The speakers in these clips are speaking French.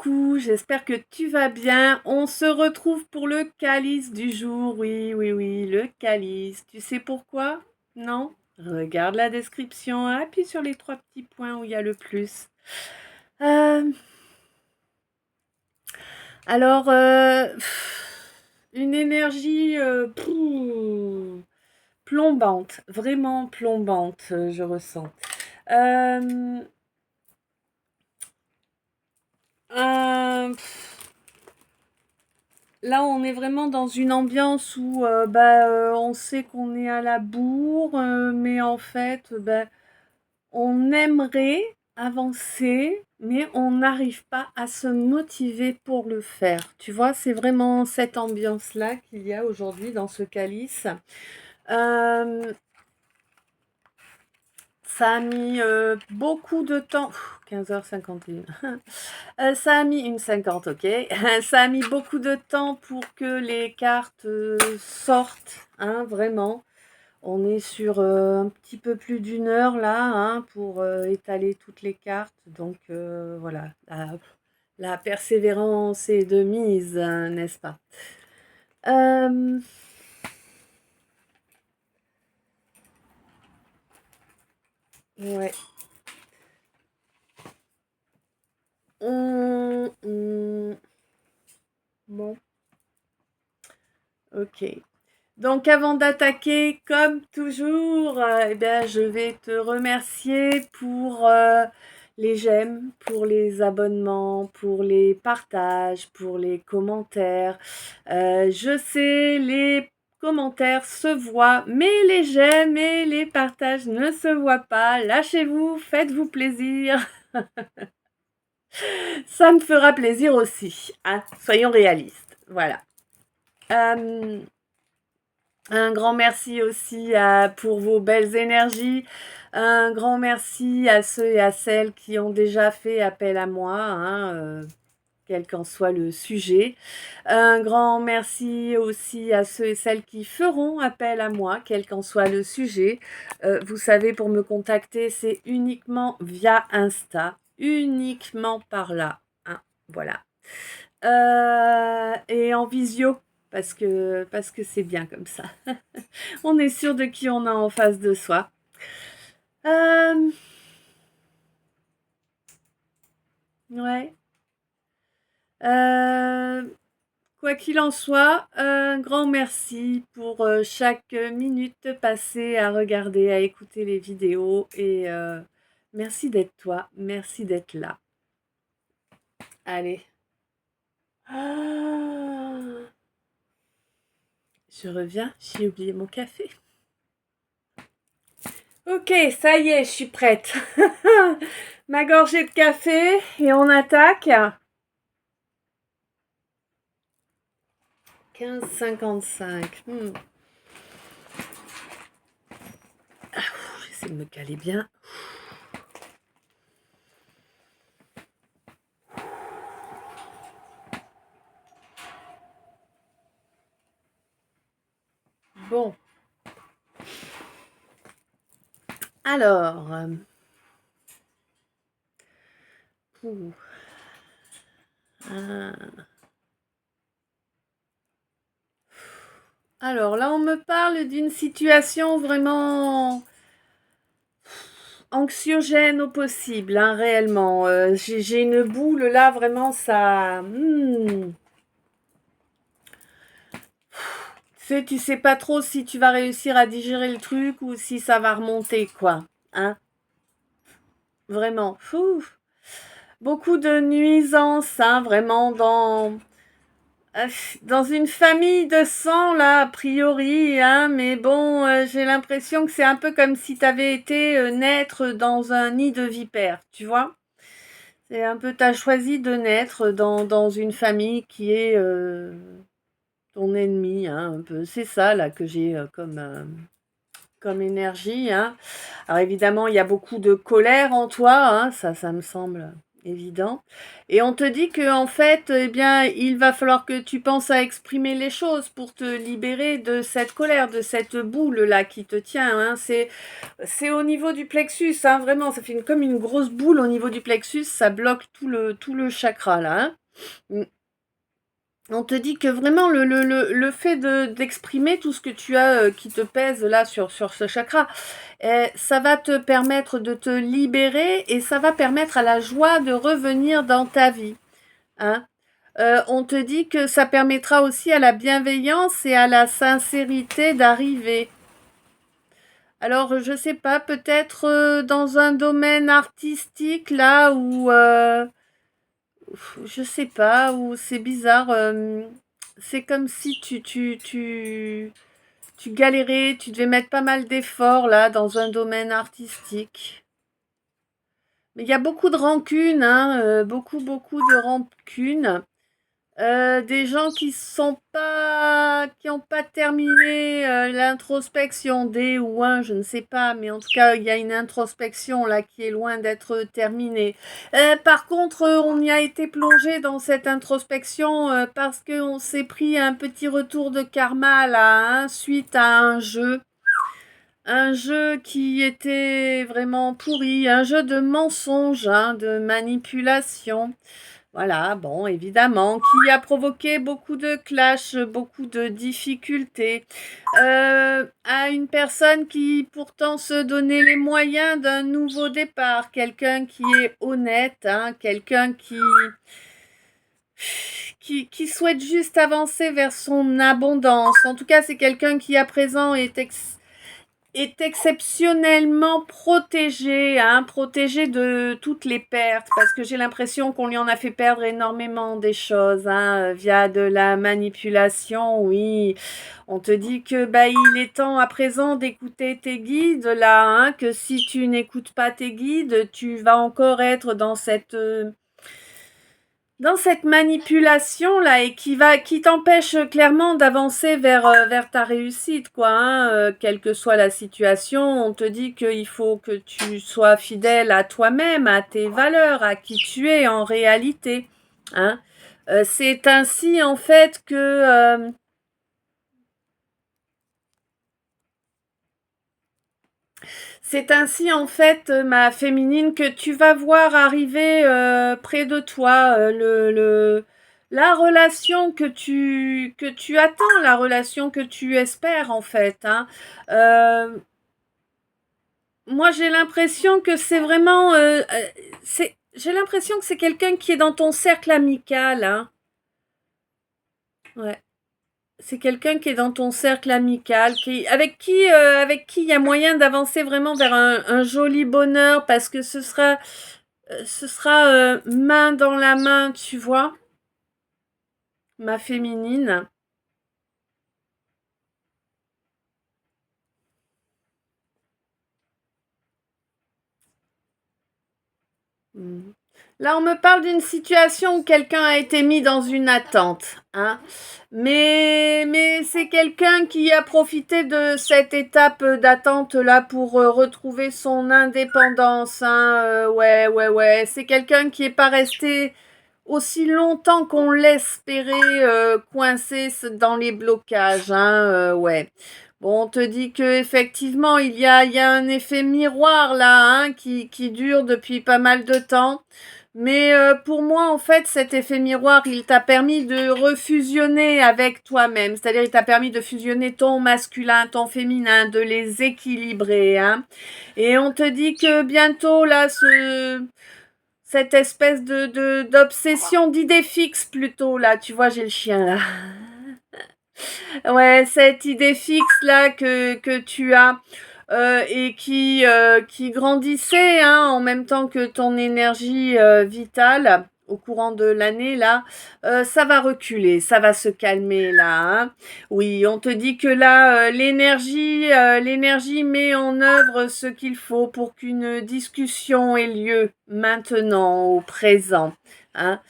coucou, j'espère que tu vas bien. On se retrouve pour le calice du jour. Oui, oui, oui, le calice. Tu sais pourquoi? Non? Regarde la description, appuie sur les trois petits points où il y a le plus. Euh, alors, une énergie plombante, vraiment plombante, je ressens. Euh, euh, Là, on est vraiment dans une ambiance où on sait qu'on est à la bourre, mais en fait, on aimerait avancer, mais on n'arrive pas à se motiver pour le faire. Tu vois, c'est vraiment cette ambiance-là qu'il y a aujourd'hui dans ce calice. Euh, Ça a mis beaucoup de temps. 15h51. Ça a mis une 50, ok. Ça a mis beaucoup de temps pour que les cartes sortent, hein, vraiment. On est sur un petit peu plus d'une heure là, hein, pour étaler toutes les cartes. Donc voilà, la persévérance est de mise, hein, n'est-ce pas? Euh, ouais. Bon, ok. Donc avant d'attaquer, comme toujours, eh bien, je vais te remercier pour les j'aime, pour les abonnements, pour les partages, pour les commentaires. Je sais, les commentaires se voient, mais les j'aime et les partages ne se voient pas. Lâchez-vous, faites-vous plaisir. Ça me fera plaisir aussi, hein. Soyons réalistes. Voilà. Euh, Un grand merci aussi pour vos belles énergies. Un grand merci à ceux et à celles qui ont déjà fait appel à moi, hein, quel qu'en soit le sujet. Un grand merci aussi à ceux et celles qui feront appel à moi, quel qu'en soit le sujet. Vous savez, pour me contacter, c'est uniquement via Insta, uniquement par là, hein, voilà. Et en visio, parce que c'est bien comme ça. On est sûr de qui on a en face de soi. Euh, ouais. Euh, Quoi qu'il en soit, un grand merci pour chaque minute passée à regarder, à écouter les vidéos et merci d'être toi, merci d'être là. Allez. Ah, je reviens, j'ai oublié mon café. Ok, ça y est, je suis prête. Ma gorgée de café et on attaque. 15,55. J'essaie de me caler bien. Bon. Alors. Ah. Alors là, on me parle d'une situation vraiment anxiogène au possible, hein, réellement. J'ai une boule là, vraiment, ça. Tu sais pas trop si tu vas réussir à digérer le truc ou si ça va remonter, quoi. Hein, vraiment. Beaucoup de nuisances, hein, vraiment, dans une famille de sang, là, a priori, hein, mais bon, j'ai l'impression que c'est un peu comme si tu avais été naître dans un nid de vipères, tu vois. C'est un peu, tu as choisi de naître dans une famille qui est ton ennemi, hein, un peu. C'est ça, là, que j'ai comme énergie, hein. Alors évidemment, il y a beaucoup de colère en toi, hein, ça me semble évident. Et on te dit que en fait, eh bien, il va falloir que tu penses à exprimer les choses pour te libérer de cette colère, de cette boule là qui te tient. Hein. C'est au niveau du plexus, hein, vraiment, ça fait comme une grosse boule au niveau du plexus, ça bloque tout le chakra là. Hein. On te dit que vraiment le fait d'exprimer tout ce que tu as qui te pèse là sur ce chakra, ça va te permettre de te libérer et ça va permettre à la joie de revenir dans ta vie. Hein. On te dit que ça permettra aussi à la bienveillance et à la sincérité d'arriver. Alors, je sais pas, peut-être dans un domaine artistique là où je sais pas, où c'est bizarre. C'est comme si tu galérais, tu devais mettre pas mal d'efforts là dans un domaine artistique. Mais il y a beaucoup de rancune, hein, beaucoup de rancune. Des gens qui ont pas terminé l'introspection D ou 1, je ne sais pas, mais en tout cas, il y a une introspection là qui est loin d'être terminée. Par contre, on y a été plongé dans cette introspection parce qu'on s'est pris un petit retour de karma là, hein, suite à un jeu. Un jeu qui était vraiment pourri, un jeu de mensonge, hein, de manipulation. Voilà, bon, évidemment, qui a provoqué beaucoup de clashs, beaucoup de difficultés, à une personne qui pourtant se donnait les moyens d'un nouveau départ, quelqu'un qui est honnête, hein, quelqu'un qui souhaite juste avancer vers son abondance. En tout cas, c'est quelqu'un qui à présent est exceptionnellement protégé, hein, protégé de toutes les pertes, parce que j'ai l'impression qu'on lui en a fait perdre énormément des choses, hein, via de la manipulation, oui. On te dit que bah il est temps à présent d'écouter tes guides là, hein, que si tu n'écoutes pas tes guides, tu vas encore être dans cette manipulation là et qui t'empêche clairement d'avancer vers ta réussite quoi, hein, quelle que soit la situation. On te dit qu'il faut que tu sois fidèle à toi-même, à tes valeurs, à qui tu es en réalité, hein. C'est ainsi en fait que c'est ainsi en fait, ma féminine, que tu vas voir arriver près de toi la relation que tu attends, la relation que tu espères en fait. Hein. Euh, Moi, j'ai l'impression que c'est vraiment, j'ai l'impression que c'est quelqu'un qui est dans ton cercle amical. Hein. Ouais. C'est quelqu'un qui est dans ton cercle amical, avec qui il y a moyen d'avancer vraiment vers un joli bonheur, parce que ce sera main dans la main, tu vois, ma féminine. Mhm. Là, on me parle d'une situation où quelqu'un a été mis dans une attente, hein. Mais c'est quelqu'un qui a profité de cette étape d'attente là pour retrouver son indépendance, hein. Ouais, ouais, ouais. C'est quelqu'un qui est pas resté aussi longtemps qu'on l'espérait coincé dans les blocages, hein. Ouais. Bon, on te dit que effectivement il y a un effet miroir là, hein, qui dure depuis pas mal de temps. Mais pour moi, en fait, cet effet miroir, il t'a permis de refusionner avec toi-même. C'est-à-dire, il t'a permis de fusionner ton masculin, ton féminin, de les équilibrer. Hein. Et on te dit que bientôt, là, cette espèce d'obsession, d'idée fixe plutôt, là, tu vois, j'ai le chien là. Ouais, cette idée fixe là que tu as et qui grandissait, hein, en même temps que ton énergie vitale au courant de l'année là, ça va reculer, ça va se calmer là. Hein. Oui, on te dit que là, l'énergie met en œuvre ce qu'il faut pour qu'une discussion ait lieu maintenant, au présent. Hein.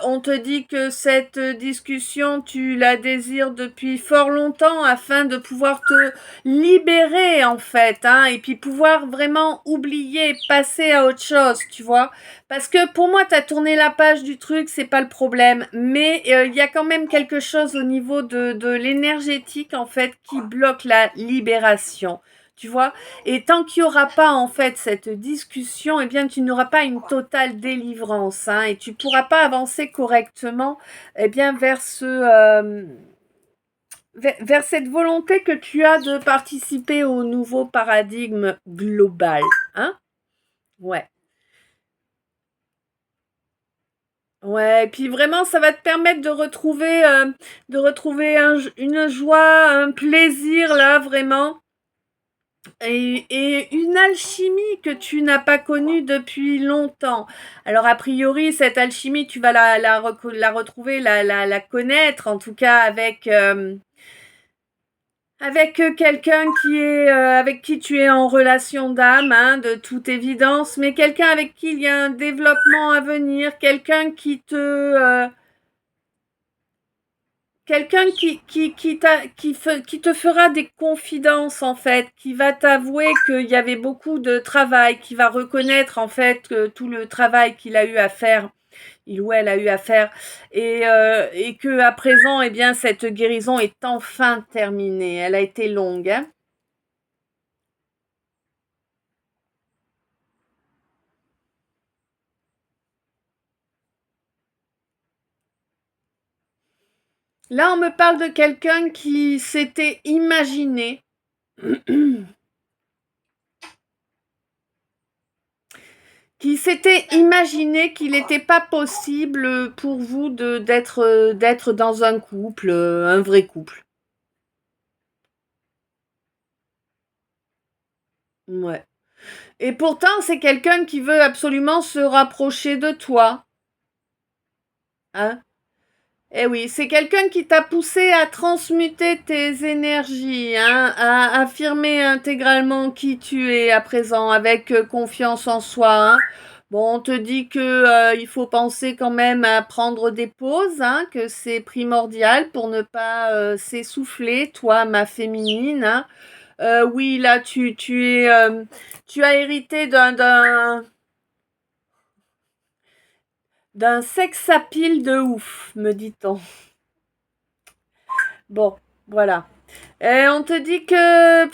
On te dit que cette discussion, tu la désires depuis fort longtemps afin de pouvoir te libérer en fait, hein, et puis pouvoir vraiment oublier, passer à autre chose, tu vois. Parce que pour moi, tu as tourné la page du truc, c'est pas le problème, mais il y a quand même quelque chose au niveau de l'énergétique en fait qui bloque la libération. Tu vois, et tant qu'il n'y aura pas en fait cette discussion, eh bien tu n'auras pas une totale délivrance, hein, et tu ne pourras pas avancer correctement, eh bien vers cette volonté que tu as de participer au nouveau paradigme global, hein. Ouais. Ouais, et puis vraiment, ça va te permettre de retrouver une joie, un plaisir là, vraiment. Et une alchimie que tu n'as pas connue depuis longtemps. Alors, a priori, cette alchimie, tu vas la retrouver, la connaître, en tout cas avec quelqu'un avec qui tu es en relation d'âme, hein, de toute évidence, mais quelqu'un avec qui il y a un développement à venir, quelqu'un qui te fera des confidences en fait, qui va t'avouer qu'il y avait beaucoup de travail, qui va reconnaître en fait que tout le travail qu'il a eu à faire, il ou elle a eu à faire, et que à présent, eh bien, cette guérison est enfin terminée. Elle a été longue, hein. Là, on me parle de quelqu'un qui s'était imaginé qu'il n'était pas possible pour vous d'être dans un couple, un vrai couple. Ouais. Et pourtant, c'est quelqu'un qui veut absolument se rapprocher de toi. Hein. Eh oui, c'est quelqu'un qui t'a poussé à transmuter tes énergies, hein, à affirmer intégralement qui tu es à présent, avec confiance en soi. Hein. Bon, on te dit que il faut penser quand même à prendre des pauses, hein, que c'est primordial pour ne pas s'essouffler, toi, ma féminine. Hein. Oui, là, tu as hérité d'un sex appeal de ouf, me dit-on. Bon, voilà. Et on te dit que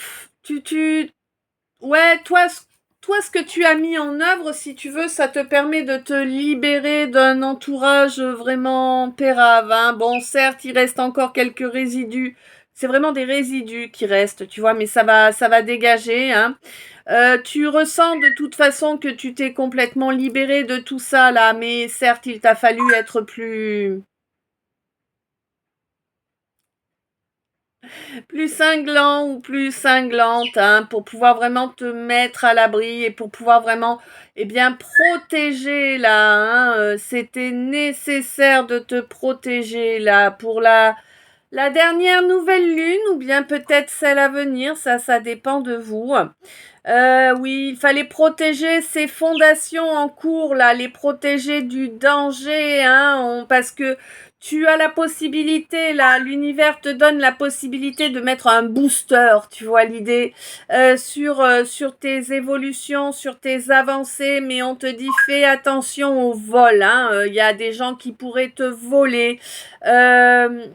ouais, toi, ce que tu as mis en œuvre, si tu veux, ça te permet de te libérer d'un entourage vraiment pérave, hein. Bon, certes, il reste encore quelques résidus. C'est vraiment des résidus qui restent, tu vois, mais ça va dégager, hein. Tu ressens de toute façon que tu t'es complètement libéré de tout ça, là, mais certes, il t'a fallu être plus cinglant ou plus cinglante, hein, pour pouvoir vraiment te mettre à l'abri et pour pouvoir vraiment, eh bien, protéger là, hein, c'était nécessaire de te protéger là pour la dernière nouvelle lune ou bien peut-être celle à venir, ça dépend de vous. Oui, il fallait protéger ces fondations en cours, là, les protéger du danger, hein, parce que tu as la possibilité, là, l'univers te donne la possibilité de mettre un booster, tu vois l'idée, sur tes évolutions, sur tes avancées, mais on te dit fais attention au vol, hein, il y a des gens qui pourraient te voler, euh,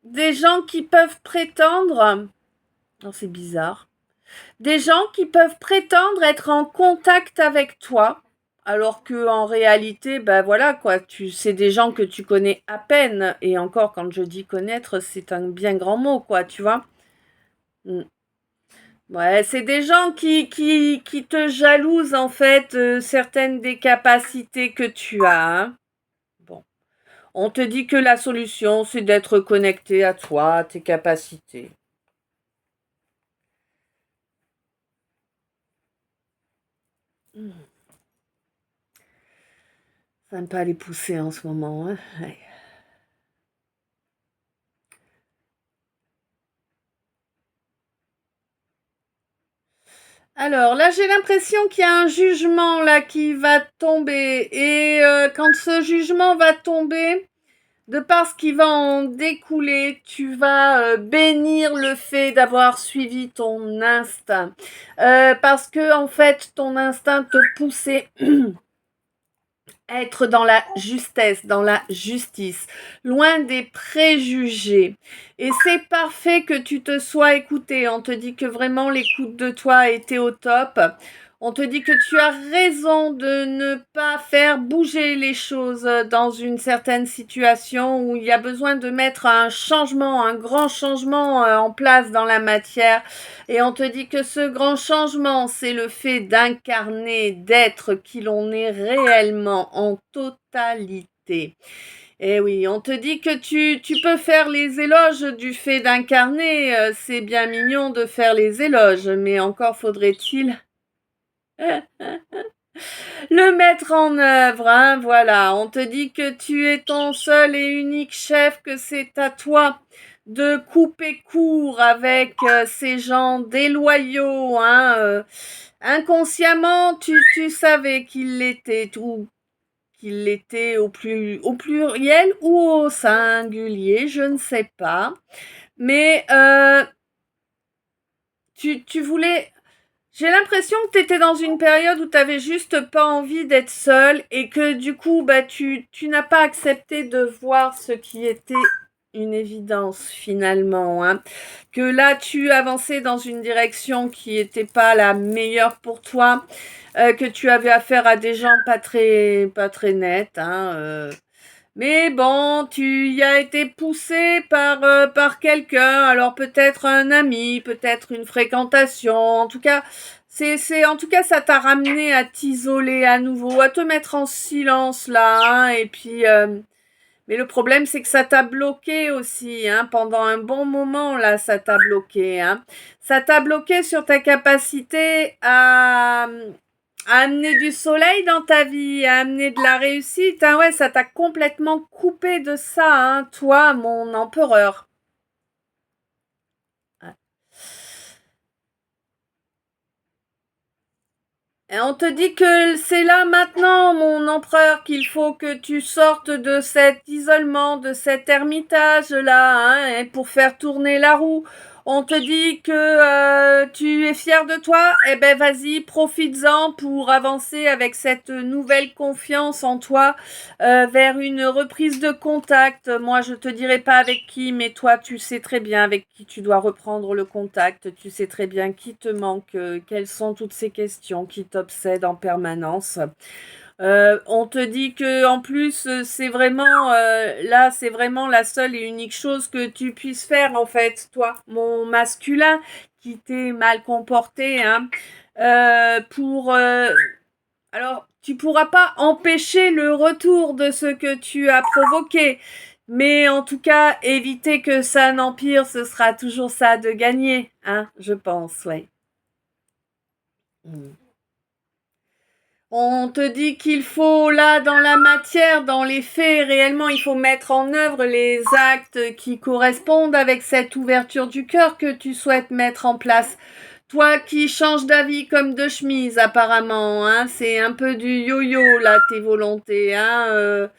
des gens qui peuvent prétendre, oh, c'est bizarre, des gens qui peuvent prétendre être en contact avec toi, alors que en réalité, ben voilà quoi, c'est des gens que tu connais à peine. Et encore, quand je dis connaître, c'est un bien grand mot, quoi, tu vois. Mm. Ouais, c'est des gens qui te jalousent en fait certaines des capacités que tu as. Hein. Bon, on te dit que la solution, c'est d'être connecté à toi, à tes capacités. Mm. Sympa les pousser en ce moment. Hein. Ouais. Alors là, j'ai l'impression qu'il y a un jugement là qui va tomber. Et quand ce jugement va tomber, de par ce qui va en découler, tu vas bénir le fait d'avoir suivi ton instinct. Parce que en fait, ton instinct te poussait être dans la justesse, dans la justice, loin des préjugés. Et c'est parfait que tu te sois écouté. On te dit que vraiment l'écoute de toi était au top. On te dit que tu as raison de ne pas faire bouger les choses dans une certaine situation où il y a besoin de mettre un changement, un grand changement en place dans la matière. Et on te dit que ce grand changement, c'est le fait d'incarner, d'être qui l'on est réellement en totalité. Et oui, on te dit que tu peux faire les éloges du fait d'incarner. C'est bien mignon de faire les éloges, mais encore faudrait-il le mettre en œuvre, hein, voilà. On te dit que tu es ton seul et unique chef, que c'est à toi de couper court avec ces gens déloyaux, hein. Inconsciemment, tu savais qu'il l'était, ou qu'il l'était au pluriel ou au singulier, je ne sais pas. Mais tu voulais. J'ai l'impression que tu étais dans une période où tu n'avais juste pas envie d'être seule et que du coup, bah, tu n'as pas accepté de voir ce qui était une évidence finalement, hein. Que là, tu avançais dans une direction qui n'était pas la meilleure pour toi, que tu avais affaire à des gens pas très nets, hein. Mais bon, tu y as été poussé par quelqu'un, alors peut-être un ami, peut-être une fréquentation, en tout cas, en tout cas, ça t'a ramené à t'isoler à nouveau, à te mettre en silence là, hein, et puis, mais le problème, c'est que ça t'a bloqué aussi, hein, pendant un bon moment là, ça t'a bloqué, hein. Ça t'a bloqué sur ta capacité à amener du soleil dans ta vie, à amener de la réussite. Ah ouais, ça t'a complètement coupé de ça, hein, toi, mon empereur. Et on te dit que c'est là maintenant, mon empereur, qu'il faut que tu sortes de cet isolement, de cet ermitage-là, hein, et pour faire tourner la roue. On te dit que tu es fier de toi, eh ben vas-y, profites-en pour avancer avec cette nouvelle confiance en toi vers une reprise de contact. Moi, je te dirai pas avec qui, mais toi, tu sais très bien avec qui tu dois reprendre le contact. Tu sais très bien qui te manque, quelles sont toutes ces questions qui t'obsèdent en permanence. On te dit que en plus c'est vraiment là c'est vraiment la seule et unique chose que tu puisses faire en fait, toi, mon masculin, qui t'est mal comporté, hein, pour alors tu pourras pas empêcher le retour de ce que tu as provoqué, mais en tout cas éviter que ça n'empire, ce sera toujours ça de gagner, hein, je pense, ouais. On te dit qu'il faut, là, dans la matière, dans les faits, réellement, il faut mettre en œuvre les actes qui correspondent avec cette ouverture du cœur que tu souhaites mettre en place. Toi qui changes d'avis comme de chemise, apparemment, hein, c'est un peu du yo-yo, là, tes volontés, hein.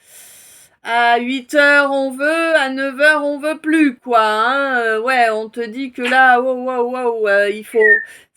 À 8 heures, on veut, à 9 heures, on veut plus, quoi, hein. Ouais, on te dit que là, wow, il faut...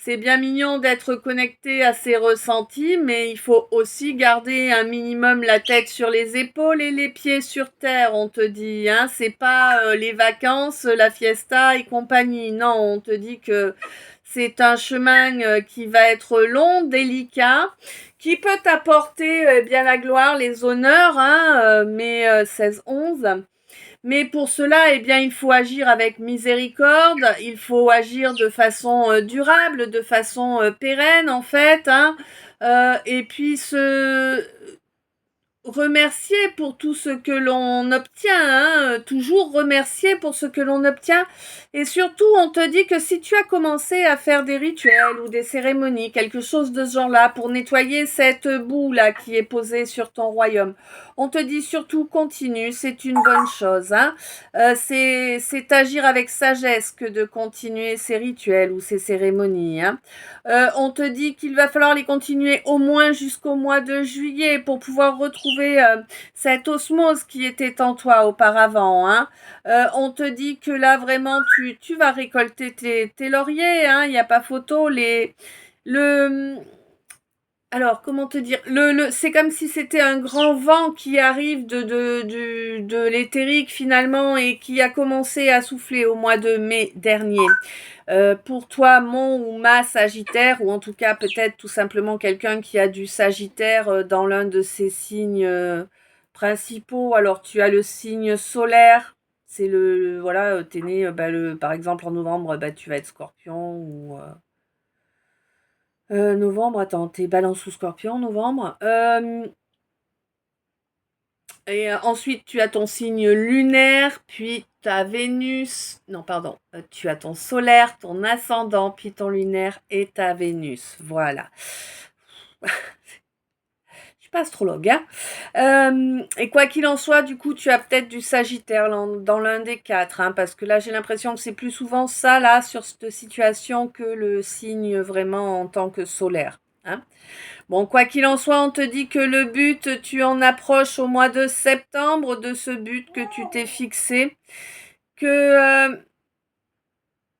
C'est bien mignon d'être connecté à ses ressentis, mais il faut aussi garder un minimum la tête sur les épaules et les pieds sur terre, on te dit, hein. C'est pas les vacances, la fiesta et compagnie. Non, on te dit que c'est un chemin qui va être long, délicat, qui peut t'apporter bien la gloire, les honneurs, hein, mais 16-11. Mais pour cela, eh bien, il faut agir avec miséricorde, il faut agir de façon durable, de façon pérenne, en fait, hein, et puis remercier pour tout ce que l'on obtient, hein, toujours remercier pour ce que l'on obtient. Et surtout, on te dit que si tu as commencé à faire des rituels ou des cérémonies, quelque chose de ce genre-là, pour nettoyer cette boue-là qui est posée sur ton royaume, on te dit surtout continue, c'est une bonne chose. Hein. C'est agir avec sagesse que de continuer ces rituels ou ces cérémonies. Hein. On te dit qu'il va falloir les continuer au moins jusqu'au mois de juillet pour pouvoir retrouver cette osmose qui était en toi auparavant. Hein. On te dit que là vraiment tu vas récolter tes lauriers. Hein. Il n'y a pas photo. Le, alors, comment te dire, c'est comme si c'était un grand vent qui arrive de l'éthérique finalement et qui a commencé à souffler au mois de mai dernier. Pour toi, mon ou ma Sagittaire, ou en tout cas peut-être tout simplement quelqu'un qui a du Sagittaire dans l'un de ses signes principaux. Alors, tu as le signe solaire. C'est voilà, t'es né, par exemple en novembre, tu vas être Scorpion ou novembre, attends, t'es Balance ou Scorpion, novembre. Et ensuite, tu as ton signe lunaire, puis ta Vénus. Non, pardon. Tu as ton solaire, ton ascendant, puis ton lunaire et ta Vénus. Voilà. Je suis pas astrologue, hein. Et quoi qu'il en soit, du coup, tu as peut-être du Sagittaire dans l'un des quatre, hein, parce que là, j'ai l'impression que c'est plus souvent ça, là, sur cette situation, que le signe vraiment en tant que solaire. Hein. Bon, quoi qu'il en soit, on te dit que le but, tu en approches au mois de septembre de ce but que tu t'es fixé, que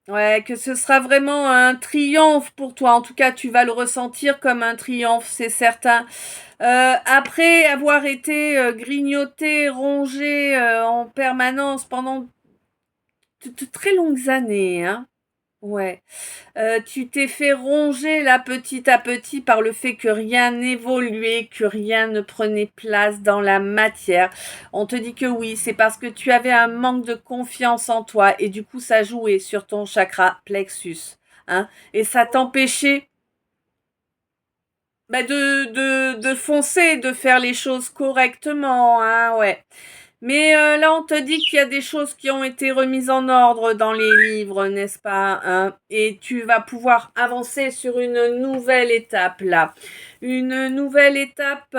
ouais, que ce sera vraiment un triomphe pour toi. En tout cas, tu vas le ressentir comme un triomphe, c'est certain. Après avoir été grignoté, rongé en permanence pendant de très longues années, hein. Ouais. Tu t'es fait ronger là petit à petit par le fait que rien n'évoluait, que rien ne prenait place dans la matière. On te dit que oui, c'est parce que tu avais un manque de confiance en toi et du coup ça jouait sur ton chakra plexus. Hein, et ça t'empêchait de foncer, de faire les choses correctement. Hein, ouais. Mais là, on te dit qu'il y a des choses qui ont été remises en ordre dans les livres, n'est-ce pas, hein. Et tu vas pouvoir avancer sur une nouvelle étape, là. Une nouvelle étape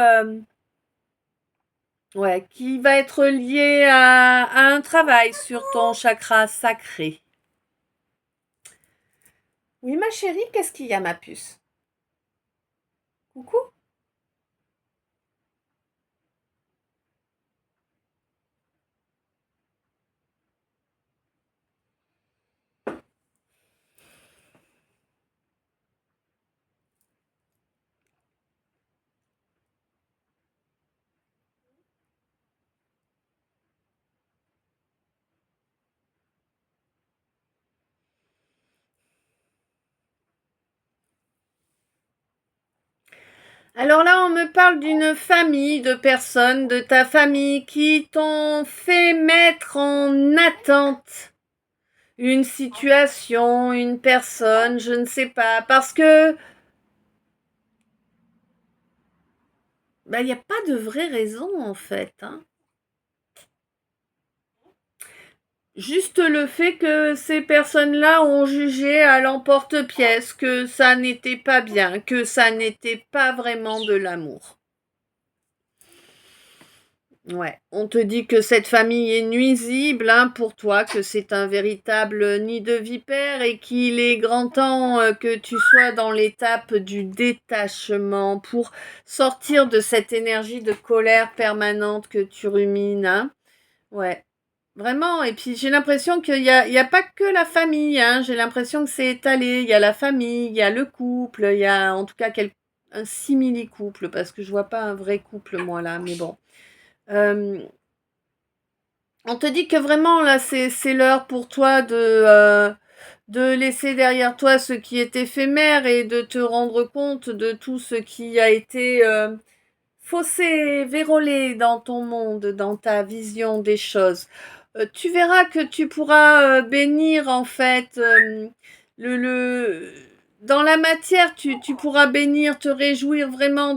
ouais, qui va être liée à un travail sur ton chakra sacré. Oui, ma chérie, qu'est-ce qu'il y a, ma puce? Coucou. Alors là, on me parle d'une famille de personnes de ta famille qui t'ont fait mettre en attente une situation, une personne, je ne sais pas, parce que il n'y a pas de vraie raison en fait. Hein. Juste le fait que ces personnes-là ont jugé à l'emporte-pièce que ça n'était pas bien, que ça n'était pas vraiment de l'amour. Ouais, on te dit que cette famille est nuisible hein, pour toi, que c'est un véritable nid de vipères et qu'il est grand temps que tu sois dans l'étape du détachement pour sortir de cette énergie de colère permanente que tu rumines. Hein. Ouais, vraiment. Et puis j'ai l'impression qu'il y a pas que la famille. Hein. J'ai l'impression que c'est étalé. Il y a la famille, il y a le couple, il y a en tout cas un simili-couple parce que je vois pas un vrai couple moi là, mais bon. Euh, on te dit que vraiment là c'est l'heure pour toi de laisser derrière toi ce qui est éphémère et de te rendre compte de tout ce qui a été faussé, vérolé dans ton monde, dans ta vision des choses. Tu verras que tu pourras bénir en fait le dans la matière, tu pourras bénir, te réjouir vraiment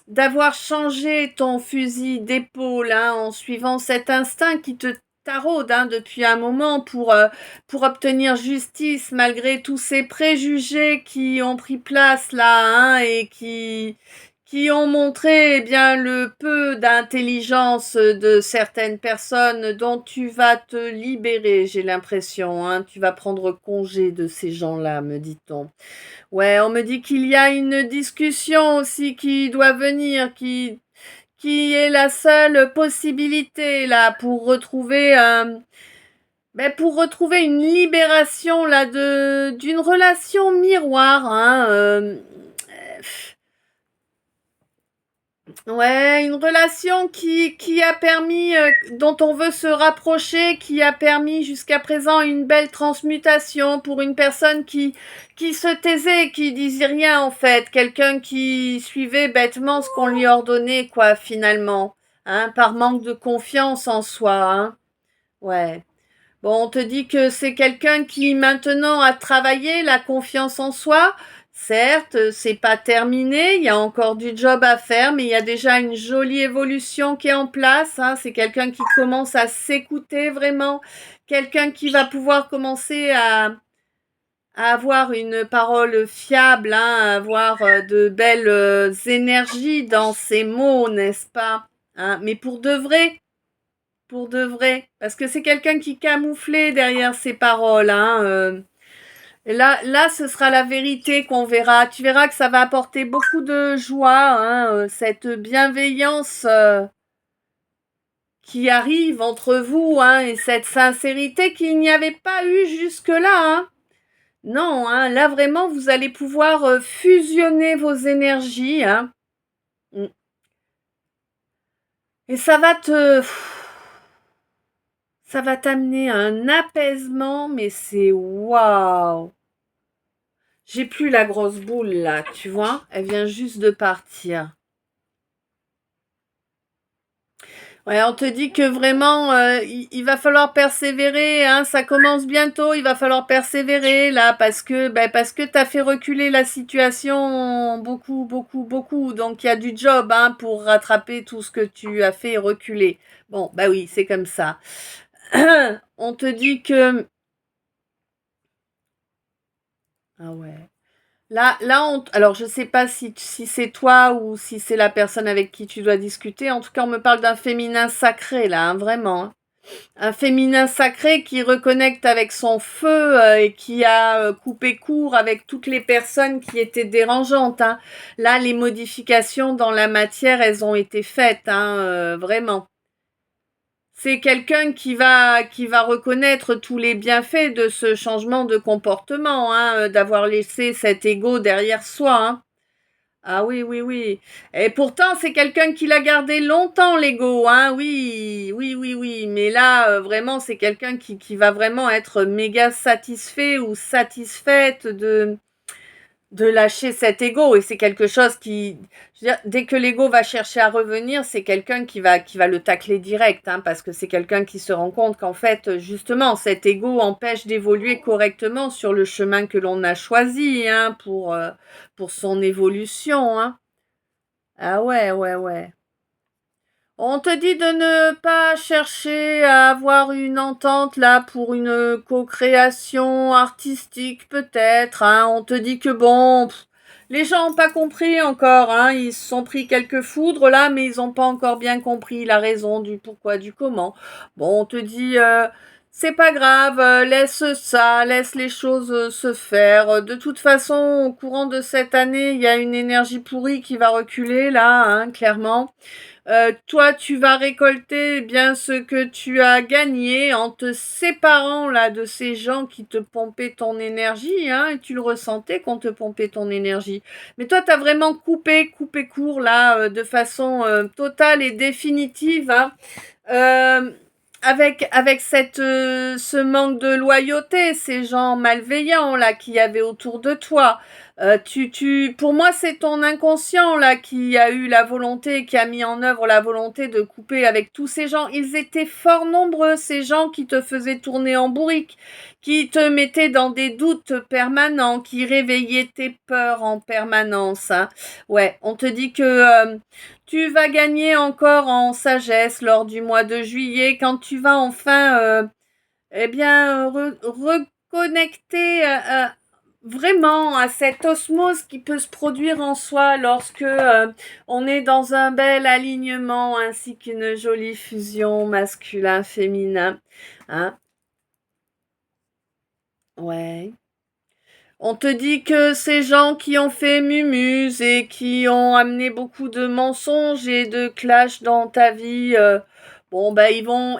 d'avoir changé ton fusil d'épaule hein, en suivant cet instinct qui te taraude hein, depuis un moment pour obtenir justice malgré tous ces préjugés qui ont pris place là hein, et qui ont montré eh bien le peu d'intelligence de certaines personnes dont tu vas te libérer, j'ai l'impression. Hein. Tu vas prendre congé de ces gens-là, me dit-on. Ouais, on me dit qu'il y a une discussion aussi qui doit venir, qui est la seule possibilité là pour retrouver une libération là d'une relation miroir. Hein, ouais, une relation qui a permis, dont on veut se rapprocher, qui a permis jusqu'à présent une belle transmutation pour une personne qui se taisait, qui disait rien en fait, quelqu'un qui suivait bêtement ce qu'on lui ordonnait quoi finalement, hein, par manque de confiance en soi, hein. Ouais. Bon, on te dit que c'est quelqu'un qui maintenant a travaillé la confiance en soi. Certes, c'est pas terminé, il y a encore du job à faire, mais il y a déjà une jolie évolution qui est en place. Hein. C'est quelqu'un qui commence à s'écouter vraiment, quelqu'un qui va pouvoir commencer à avoir une parole fiable, hein, à avoir de belles énergies dans ses mots, n'est-ce pas? Hein, mais pour de vrai, parce que c'est quelqu'un qui camouflait derrière ses paroles. Hein, et là, ce sera la vérité qu'on verra. Tu verras que ça va apporter beaucoup de joie, hein, cette bienveillance qui arrive entre vous, hein, et cette sincérité qu'il n'y avait pas eu jusque-là. Hein. Non, hein, là vraiment, vous allez pouvoir fusionner vos énergies. Hein. Et ça va t'amener à un apaisement, mais c'est waouh. J'ai plus la grosse boule là, tu vois, elle vient juste de partir. Ouais, on te dit que vraiment, il va falloir persévérer, hein, ça commence bientôt, il va falloir persévérer là, parce que t'as fait reculer la situation beaucoup, beaucoup, beaucoup, donc il y a du job, hein, pour rattraper tout ce que tu as fait reculer. Bon, bah oui, c'est comme ça. On te dit que... Ah ouais. Alors je sais pas si c'est toi ou si c'est la personne avec qui tu dois discuter. En tout cas, on me parle d'un féminin sacré là, hein, vraiment. Hein. Un féminin sacré qui reconnecte avec son feu et qui a coupé court avec toutes les personnes qui étaient dérangeantes. Hein. Là, les modifications dans la matière, elles ont été faites, hein, vraiment. C'est quelqu'un qui va reconnaître tous les bienfaits de ce changement de comportement, hein, d'avoir laissé cet ego derrière soi. Hein. Ah oui, oui, oui. Et pourtant, c'est quelqu'un qui l'a gardé longtemps, l'ego, hein. Oui, oui, oui, oui. Mais là, vraiment, c'est quelqu'un qui va vraiment être méga satisfait ou satisfaite de lâcher cet ego. Et c'est quelque chose je veux dire, dès que l'ego va chercher à revenir, c'est quelqu'un qui va le tacler direct, hein, parce que c'est quelqu'un qui se rend compte qu'en fait, justement, cet ego empêche d'évoluer correctement sur le chemin que l'on a choisi, hein, pour son évolution, hein. Ah ouais, ouais, ouais. On te dit de ne pas chercher à avoir une entente là pour une co-création artistique peut-être. Hein. On te dit que bon, les gens n'ont pas compris encore. Hein. Ils se sont pris quelques foudres là, mais ils n'ont pas encore bien compris la raison du pourquoi, du comment. Bon, on te dit c'est pas grave, laisse ça, laisse les choses se faire. De toute façon, au courant de cette année, il y a une énergie pourrie qui va reculer là, hein, clairement. Toi, tu vas récolter bien ce que tu as gagné en te séparant là de ces gens qui te pompaient ton énergie, hein, et tu le ressentais qu'on te pompait ton énergie. Mais toi, tu as vraiment coupé court là, de façon totale et définitive, hein, euh, avec ce manque de loyauté, ces gens malveillants là qui y avait autour de toi. Pour moi, c'est ton inconscient là qui a eu la volonté, qui a mis en œuvre la volonté de couper avec tous ces gens. Ils étaient fort nombreux, ces gens qui te faisaient tourner en bourrique, qui te mettaient dans des doutes permanents, qui réveillaient tes peurs en permanence. Hein. Ouais, on te dit que tu vas gagner encore en sagesse lors du mois de juillet quand tu vas enfin, reconnecter vraiment à cette osmose qui peut se produire en soi lorsque on est dans un bel alignement ainsi qu'une jolie fusion masculin-féminin. Hein? Ouais. On te dit que ces gens qui ont fait mumuse et qui ont amené beaucoup de mensonges et de clash dans ta vie, bon ben ils vont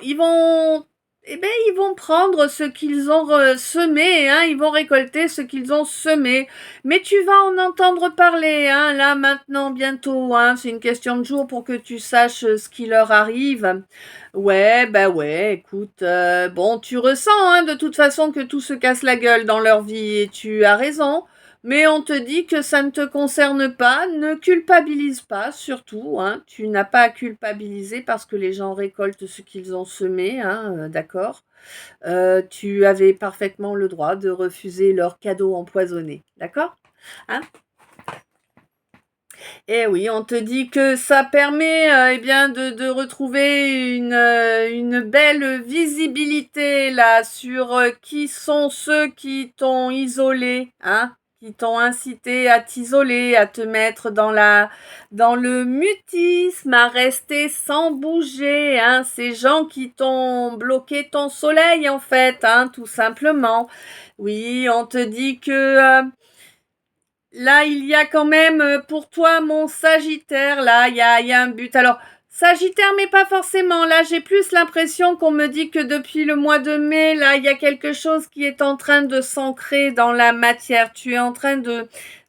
prendre ce qu'ils ont semé, hein, ils vont récolter ce qu'ils ont semé. Mais tu vas en entendre parler, hein, là maintenant bientôt, hein, c'est une question de jour pour que tu saches ce qui leur arrive. Ouais, bah ouais, écoute, bon, tu ressens, hein, de toute façon que tout se casse la gueule dans leur vie et tu as raison, mais on te dit que ça ne te concerne pas, ne culpabilise pas, surtout, hein, tu n'as pas à culpabiliser parce que les gens récoltent ce qu'ils ont semé, hein, d'accord? Tu avais parfaitement le droit de refuser leurs cadeaux empoisonnés, d'accord? Hein? Eh oui, on te dit que ça permet eh bien de retrouver une belle visibilité là sur qui sont ceux qui t'ont isolé, hein, qui t'ont incité à t'isoler, à te mettre dans le mutisme, à rester sans bouger, hein, ces gens qui t'ont bloqué ton soleil en fait, hein, tout simplement. Oui, on te dit que là, il y a quand même pour toi mon Sagittaire, là, il y a un but. Alors, Sagittaire, mais pas forcément. Là, j'ai plus l'impression qu'on me dit que depuis le mois de mai, là, il y a quelque chose qui est en train de s'ancrer dans la matière. Tu es en train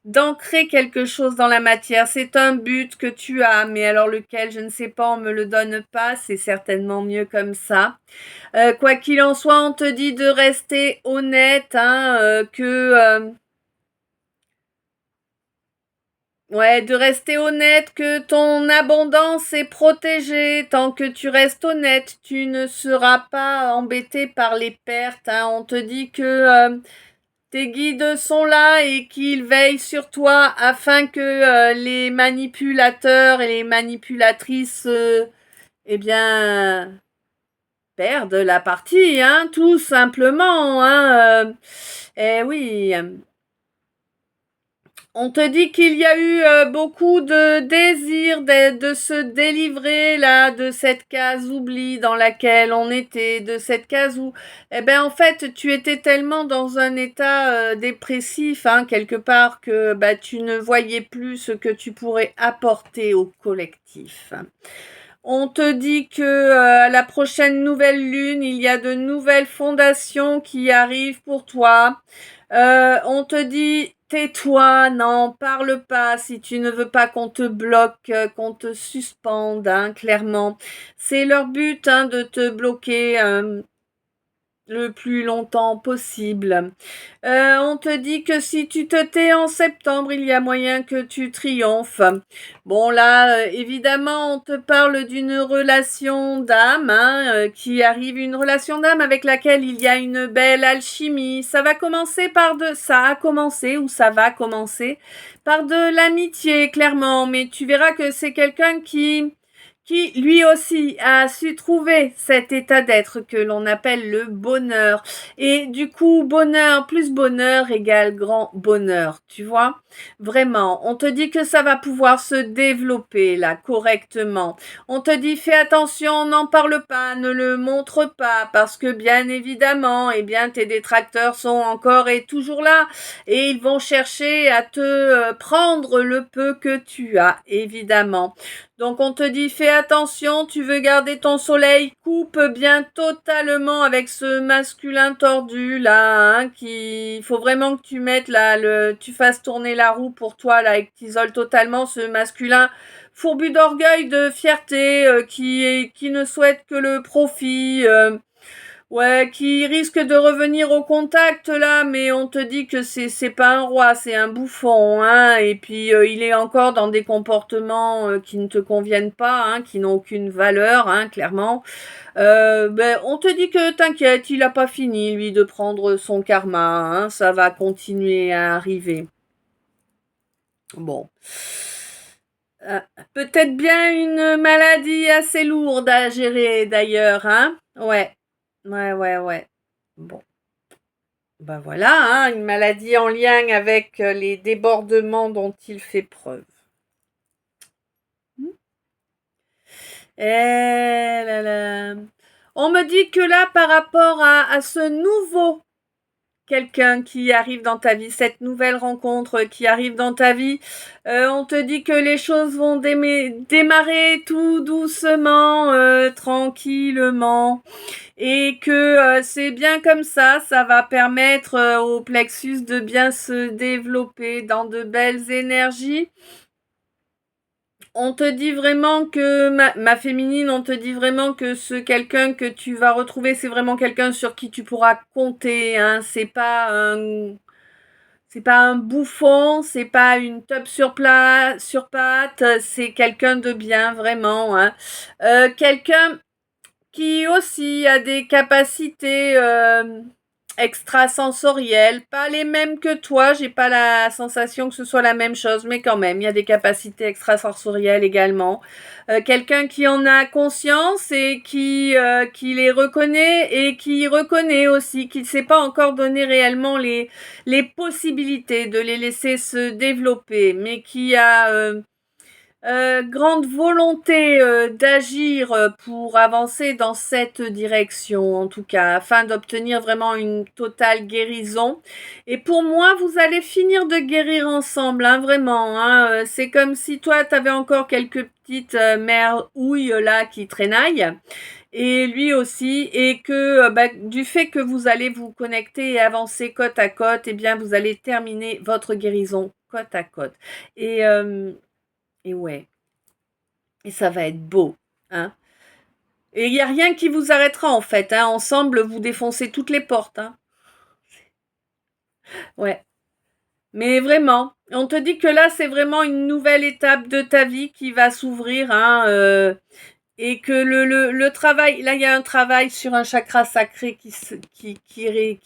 d'ancrer quelque chose dans la matière. C'est un but que tu as, mais alors lequel, je ne sais pas, on me le donne pas. C'est certainement mieux comme ça. Quoi qu'il en soit, on te dit de rester honnête, hein, ouais, de rester honnête, que ton abondance est protégée. Tant que tu restes honnête, tu ne seras pas embêté par les pertes. Hein. On te dit que tes guides sont là et qu'ils veillent sur toi afin que les manipulateurs et les manipulatrices, eh bien, perdent la partie, hein, tout simplement. Hein. Eh oui. On te dit qu'il y a eu beaucoup de désir de se délivrer là de cette case oubli dans laquelle on était, de cette case où, eh ben en fait, tu étais tellement dans un état dépressif, hein, quelque part, que bah, tu ne voyais plus ce que tu pourrais apporter au collectif. On te dit que à la prochaine nouvelle lune, il y a de nouvelles fondations qui arrivent pour toi. On te dit tais-toi, n'en parle pas si tu ne veux pas qu'on te bloque, qu'on te suspende, hein, clairement. C'est leur but, hein, de te bloquer le plus longtemps possible. On te dit que si tu te tais en septembre, il y a moyen que tu triomphes. Bon là, évidemment, on te parle d'une relation d'âme, hein, qui arrive, une relation d'âme avec laquelle il y a une belle alchimie. Ça va commencer ça a commencé ou ça va commencer par de l'amitié, clairement, mais tu verras que c'est quelqu'un qui lui aussi a su trouver cet état d'être que l'on appelle le bonheur. Et du coup, bonheur plus bonheur égale grand bonheur, tu vois? Vraiment, on te dit que ça va pouvoir se développer là correctement. On te dit fais attention, n'en parle pas, ne le montre pas, parce que bien évidemment, eh bien tes détracteurs sont encore et toujours là et ils vont chercher à te prendre le peu que tu as, évidemment. Donc on te dit fais attention, tu veux garder ton soleil, coupe bien totalement avec ce masculin tordu là, hein, il faut vraiment que tu mettes là, tu fasses tourner la roue pour toi là et que tu isoles totalement ce masculin fourbu d'orgueil, de fierté, qui ne souhaite que le profit. Ouais, qui risque de revenir au contact là, mais on te dit que c'est pas un roi, c'est un bouffon, hein. Et puis il est encore dans des comportements qui ne te conviennent pas, hein, qui n'ont aucune valeur, hein, clairement. Ben, on te dit que t'inquiète, il a pas fini lui de prendre son karma, hein, ça va continuer à arriver. Bon. Euh, Peut-être bien une maladie assez lourde à gérer d'ailleurs, hein? Ouais. Ouais, ouais, ouais. Bon. Ben voilà, hein, une maladie en lien avec les débordements dont il fait preuve. Eh là là. On me dit que là, par rapport à ce nouveau quelqu'un qui arrive dans ta vie, cette nouvelle rencontre qui arrive dans ta vie, on te dit que les choses vont démarrer tout doucement, tranquillement, et que c'est bien comme ça va permettre au plexus de bien se développer dans de belles énergies. On te dit vraiment que, ma féminine, on te dit vraiment que ce quelqu'un que tu vas retrouver, c'est vraiment quelqu'un sur qui tu pourras compter, hein. C'est pas un bouffon, c'est pas une top sur patte, c'est quelqu'un de bien, vraiment, hein. Quelqu'un qui aussi a des capacités extrasensorielles, pas les mêmes que toi, j'ai pas la sensation que ce soit la même chose, mais quand même, il y a des capacités extrasensorielles également. Quelqu'un qui en a conscience et qui les reconnaît et qui reconnaît aussi qu'il ne s'est pas encore donné réellement les possibilités de les laisser se développer, mais qui a grande volonté d'agir pour avancer dans cette direction, en tout cas, afin d'obtenir vraiment une totale guérison. Et pour moi, vous allez finir de guérir ensemble, hein, vraiment. Hein. C'est comme si toi, tu avais encore quelques petites merhouilles là qui traînaillent. Et lui aussi, et que du fait que vous allez vous connecter et avancer côte à côte, eh bien, vous allez terminer votre guérison côte à côte. Et, euh, et ouais. Et ça va être beau, hein. Et il n'y a rien qui vous arrêtera en fait, hein. Ensemble, vous défoncez toutes les portes, hein. Ouais. Mais vraiment, on te dit que là, c'est vraiment une nouvelle étape de ta vie qui va s'ouvrir, hein, et que le travail, là, il y a un travail sur un chakra sacré qui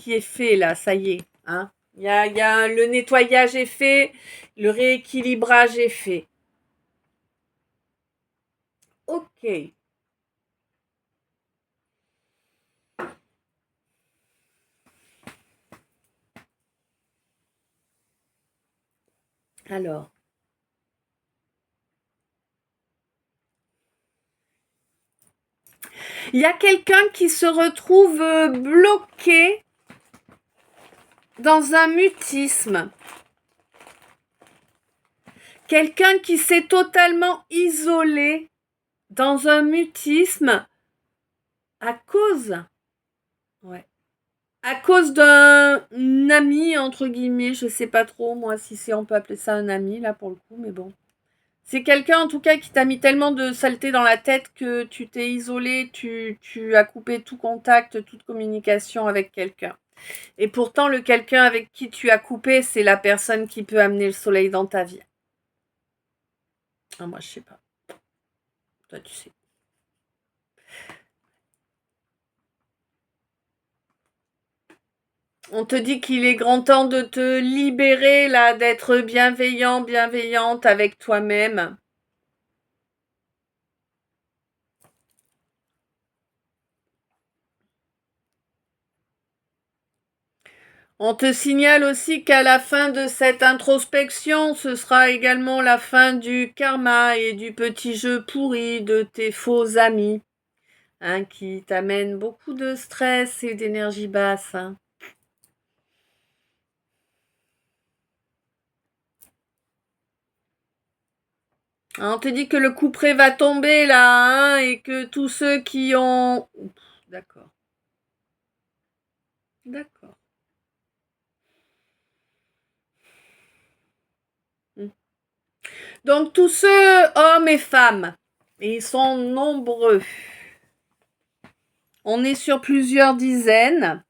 est fait, là, ça y est, hein. Le nettoyage est fait, le rééquilibrage est fait. Ok. Alors. Il y a quelqu'un qui se retrouve bloqué dans un mutisme. Quelqu'un qui s'est totalement isolé dans un mutisme à cause, ouais, à cause d'un ami, entre guillemets, je sais pas trop, moi, si on peut appeler ça un ami, là, pour le coup, mais bon. C'est quelqu'un, en tout cas, qui t'a mis tellement de saleté dans la tête que tu t'es isolé, tu as coupé tout contact, toute communication avec quelqu'un. Et pourtant, le quelqu'un avec qui tu as coupé, c'est la personne qui peut amener le soleil dans ta vie. Ah, moi, je sais pas. Toi, tu sais. On te dit qu'il est grand temps de te libérer, là, d'être bienveillant, bienveillante avec toi-même. On te signale aussi qu'à la fin de cette introspection, ce sera également la fin du karma et du petit jeu pourri de tes faux amis, hein, qui t'amènent beaucoup de stress et d'énergie basse, hein. On te dit que le couperet va tomber là, hein, et que tous ceux qui ont... D'accord. D'accord. Hmm. Donc tous ceux, hommes et femmes, et ils sont nombreux, On est sur plusieurs dizaines.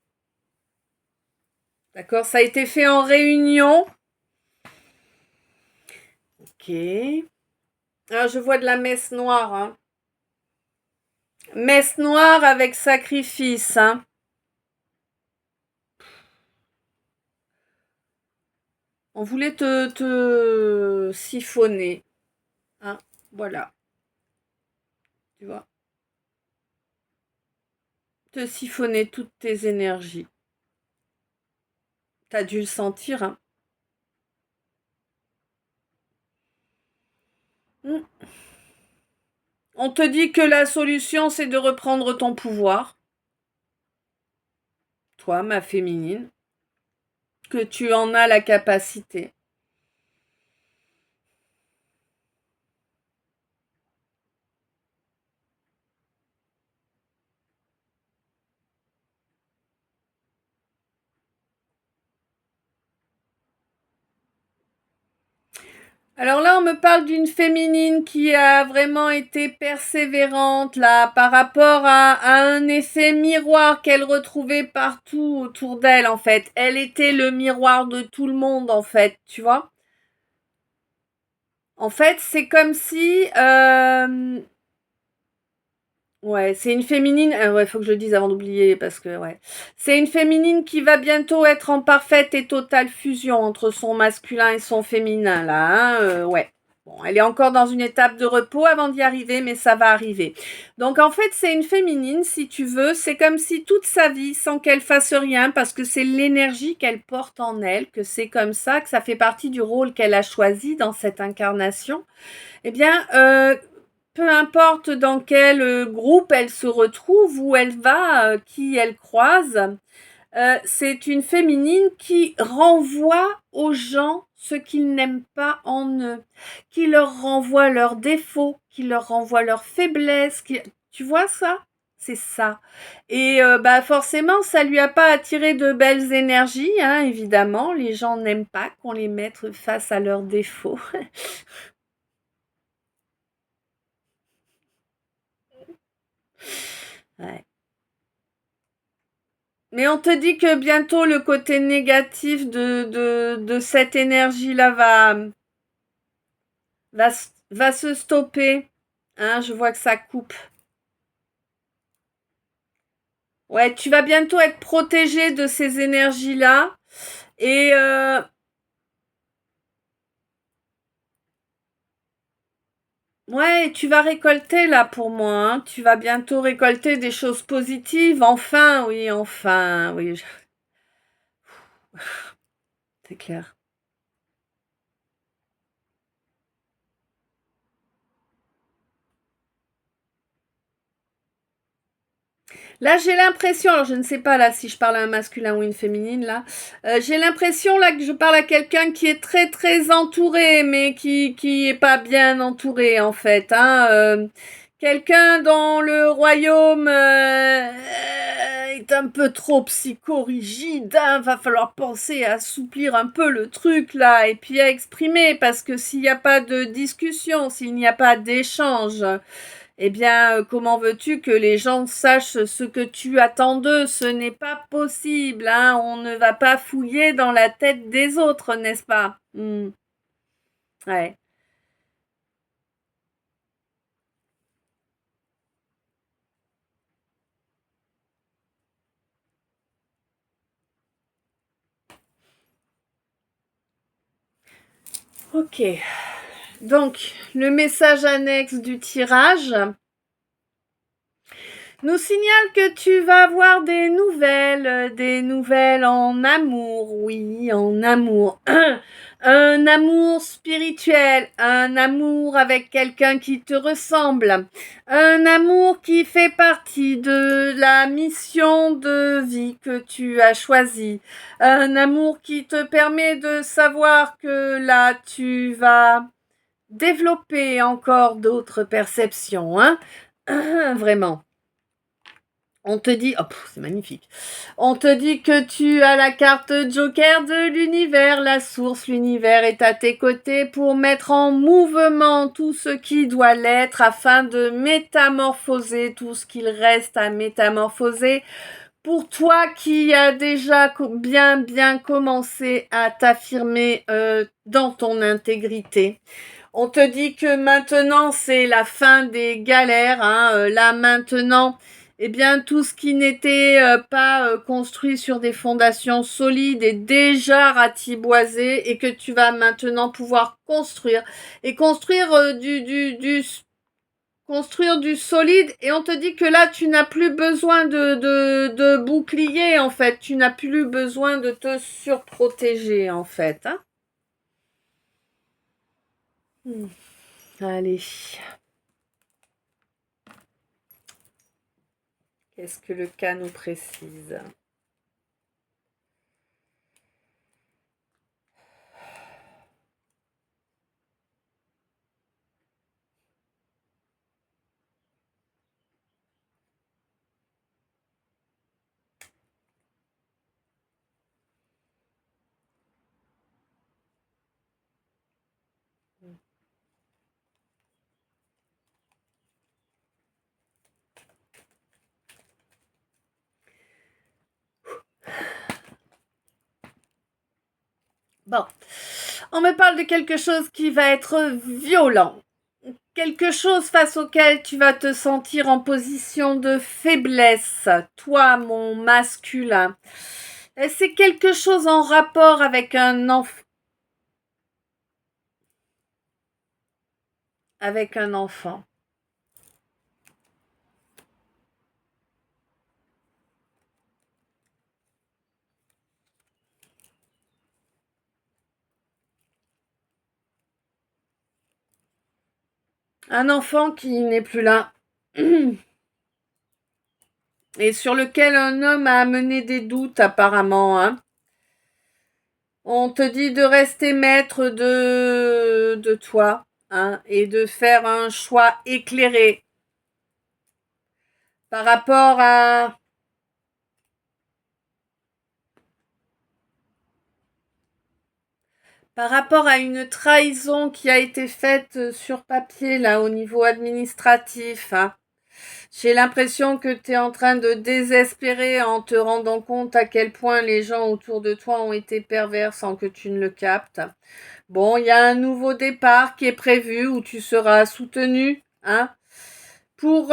D'accord, ça a été fait en réunion. Ok. Ah, je vois de la messe noire. Hein. Messe noire avec sacrifice. Hein. On voulait te siphonner. Hein. Voilà. Tu vois. Te siphonner toutes tes énergies. T'as dû le sentir. Hein. On te dit que la solution, c'est de reprendre ton pouvoir. Toi, ma féminine. Que tu en as la capacité. Alors là, on me parle d'une féminine qui a vraiment été persévérante là par rapport à un effet miroir qu'elle retrouvait partout autour d'elle en fait. Elle était le miroir de tout le monde en fait, tu vois. En fait, c'est comme si ouais, c'est une féminine. Ouais, faut que je le dise avant d'oublier parce que ouais, c'est une féminine qui va bientôt être en parfaite et totale fusion entre son masculin et son féminin là. Hein, ouais. Bon, elle est encore dans une étape de repos avant d'y arriver, mais ça va arriver. Donc en fait, c'est une féminine, si tu veux. C'est comme si toute sa vie, sans qu'elle fasse rien, parce que c'est l'énergie qu'elle porte en elle, que c'est comme ça, que ça fait partie du rôle qu'elle a choisi dans cette incarnation. Eh bien, peu importe dans quel groupe elle se retrouve, où elle va, qui elle croise, c'est une féminine qui renvoie aux gens ce qu'ils n'aiment pas en eux, qui leur renvoie leurs défauts, qui leur renvoie leurs faiblesses. Tu vois ça? C'est ça. Et bah forcément, ça lui a pas attiré de belles énergies, hein, évidemment. Les gens n'aiment pas qu'on les mette face à leurs défauts. Ouais. Mais on te dit que bientôt le côté négatif de cette énergie-là va se stopper. Hein, je vois que ça coupe. Ouais, tu vas bientôt être protégé de ces énergies-là. Et ouais, tu vas récolter là pour moi. Hein. Tu vas bientôt récolter des choses positives. Enfin, oui, enfin, oui. C'est clair. Là, j'ai l'impression, alors je ne sais pas là si je parle à un masculin ou une féminine là, j'ai l'impression là que je parle à quelqu'un qui est très très entouré, mais qui est pas bien entouré en fait. Hein, quelqu'un dans le royaume est un peu trop psychorigide. Hein, va falloir penser à assouplir un peu le truc là et puis à exprimer parce que s'il n'y a pas de discussion, s'il n'y a pas d'échange. Eh bien, comment veux-tu que les gens sachent ce que tu attends d'eux? Ce n'est pas possible, hein. On ne va pas fouiller dans la tête des autres, n'est-ce pas? Ouais. Ok. Donc, le message annexe du tirage nous signale que tu vas avoir des nouvelles en amour, oui, en amour. Un amour spirituel, un amour avec quelqu'un qui te ressemble, un amour qui fait partie de la mission de vie que tu as choisie, un amour qui te permet de savoir que là tu vas développer encore d'autres perceptions, hein, vraiment. On te dit, oh, c'est magnifique. On te dit que tu as la carte Joker de l'univers, la source, l'univers est à tes côtés pour mettre en mouvement tout ce qui doit l'être afin de métamorphoser tout ce qu'il reste à métamorphoser. Pour toi qui as déjà bien commencé à t'affirmer dans ton intégrité. On te dit que maintenant c'est la fin des galères, hein, là maintenant, eh bien tout ce qui n'était pas construit sur des fondations solides est déjà ratiboisé et que tu vas maintenant pouvoir construire et construire construire du solide. Et on te dit que là tu n'as plus besoin de bouclier en fait, tu n'as plus besoin de te surprotéger en fait, hein. Allez. Qu'est-ce que le cas nous précise? Bon, on me parle de quelque chose qui va être violent. Quelque chose face auquel tu vas te sentir en position de faiblesse, toi, mon masculin. C'est quelque chose en rapport avec un enfant. Avec un enfant. Un enfant qui n'est plus là. Et sur lequel un homme a amené des doutes apparemment, hein. On te dit de rester maître de toi, hein, et de faire un choix éclairé par rapport à une trahison qui a été faite sur papier, là, au niveau administratif, hein. J'ai l'impression que tu es en train de désespérer en te rendant compte à quel point les gens autour de toi ont été pervers sans que tu ne le captes. Bon, il y a un nouveau départ qui est prévu où tu seras soutenu, hein, pour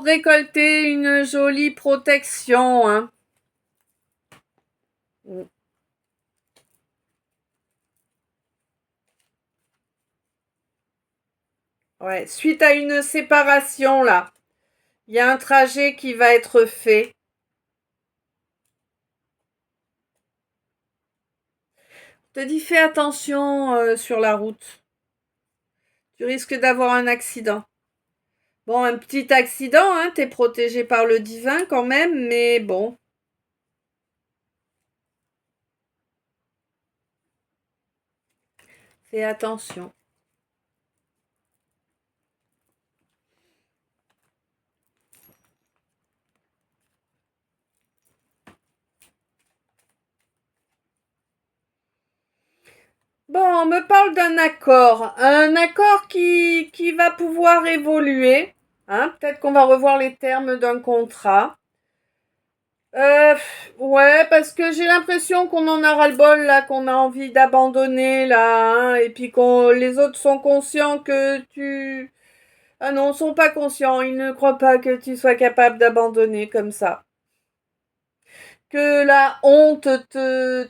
récolter une jolie protection, hein. Ouais, suite à une séparation, là, il y a un trajet qui va être fait. Je te dis, fais attention sur la route. Tu risques d'avoir un accident. Bon, un petit accident, hein, t'es protégé par le divin quand même, mais bon. Fais attention. Bon, on me parle d'un accord. Un accord qui va pouvoir évoluer. Hein, peut-être qu'on va revoir les termes d'un contrat. Ouais, parce que j'ai l'impression qu'on en a ras-le-bol, là, qu'on a envie d'abandonner, là, hein, et puis les autres sont conscients que tu... Ah non, ils sont pas conscients, ils ne croient pas que tu sois capable d'abandonner comme ça. Que la honte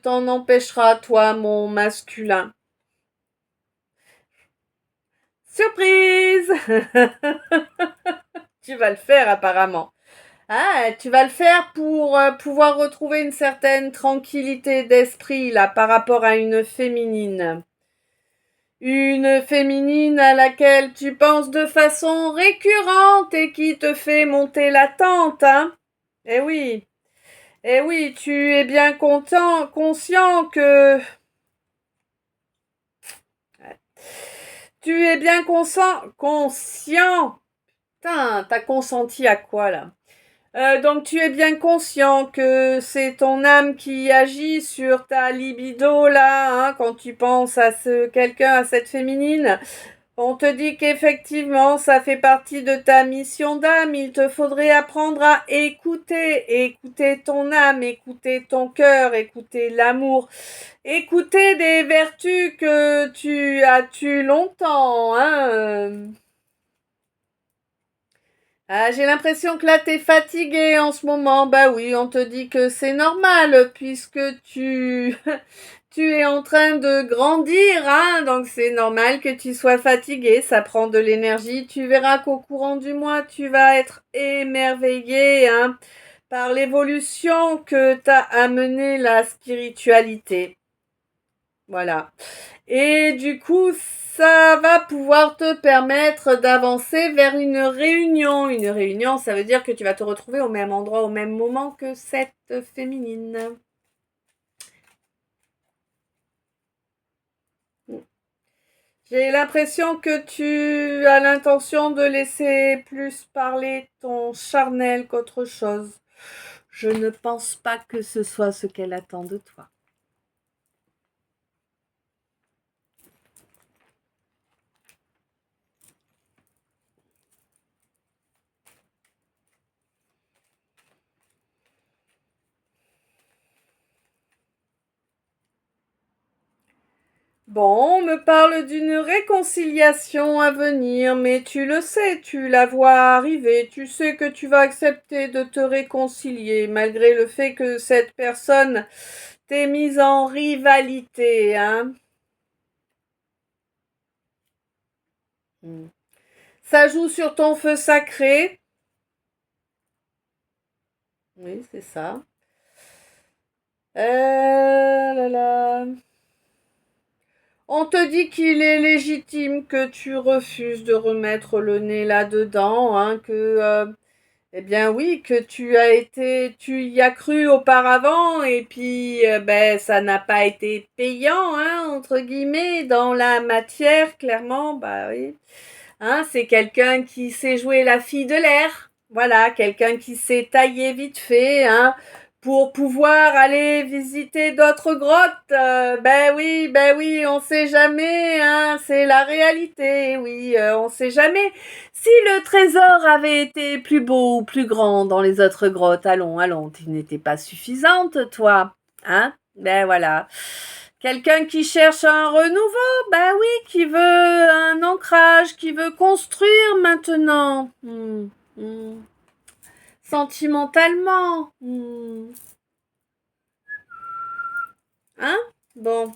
t'en empêchera, toi, mon masculin. Surprise! Tu vas le faire apparemment. Ah, tu vas le faire pour pouvoir retrouver une certaine tranquillité d'esprit là par rapport à une féminine. Une féminine à laquelle tu penses de façon récurrente et qui te fait monter la tente, hein? Eh oui. Eh oui, tu es bien conscient que... Tu es bien conscient... Putain, t'as consenti à quoi là? Donc tu es bien conscient que c'est ton âme qui agit sur ta libido là, hein, quand tu penses à quelqu'un, à cette féminine. On te dit qu'effectivement, ça fait partie de ta mission d'âme. Il te faudrait apprendre à écouter ton âme, écouter ton cœur, écouter l'amour, écouter des vertus que tu as tues longtemps, hein. Ah, j'ai l'impression que là, t'es fatigué en ce moment. Bah oui, on te dit que c'est normal puisque tu es en train de grandir, hein. Donc c'est normal que tu sois fatigué. Ça prend de l'énergie. Tu verras qu'au courant du mois, tu vas être émerveillé, hein, par l'évolution que t'a amené la spiritualité. Voilà. Et du coup, ça va pouvoir te permettre d'avancer vers une réunion. Une réunion, ça veut dire que tu vas te retrouver au même endroit, au même moment que cette féminine. J'ai l'impression que tu as l'intention de laisser plus parler ton charnel qu'autre chose. Je ne pense pas que ce soit ce qu'elle attend de toi. Bon, on me parle d'une réconciliation à venir, mais tu le sais, tu la vois arriver, tu sais que tu vas accepter de te réconcilier, malgré le fait que cette personne t'ait mise en rivalité, hein. Ça joue sur ton feu sacré. Oui, c'est ça. Là là. On te dit qu'il est légitime que tu refuses de remettre le nez là-dedans, hein, eh bien oui, que tu y as cru auparavant et puis ben ça n'a pas été payant, hein, entre guillemets, dans la matière, clairement, bah oui. Hein, c'est quelqu'un qui sait jouer la fille de l'air. Voilà, quelqu'un qui s'est taillé vite fait, hein, pour pouvoir aller visiter d'autres grottes. Ben oui, on sait jamais, hein, c'est la réalité, oui, on sait jamais. Si le trésor avait été plus beau ou plus grand dans les autres grottes, allons, tu n'étais pas suffisante, toi, hein? Ben voilà. Quelqu'un qui cherche un renouveau, ben oui, qui veut un ancrage, qui veut construire maintenant. Sentimentalement. Hein? Bon.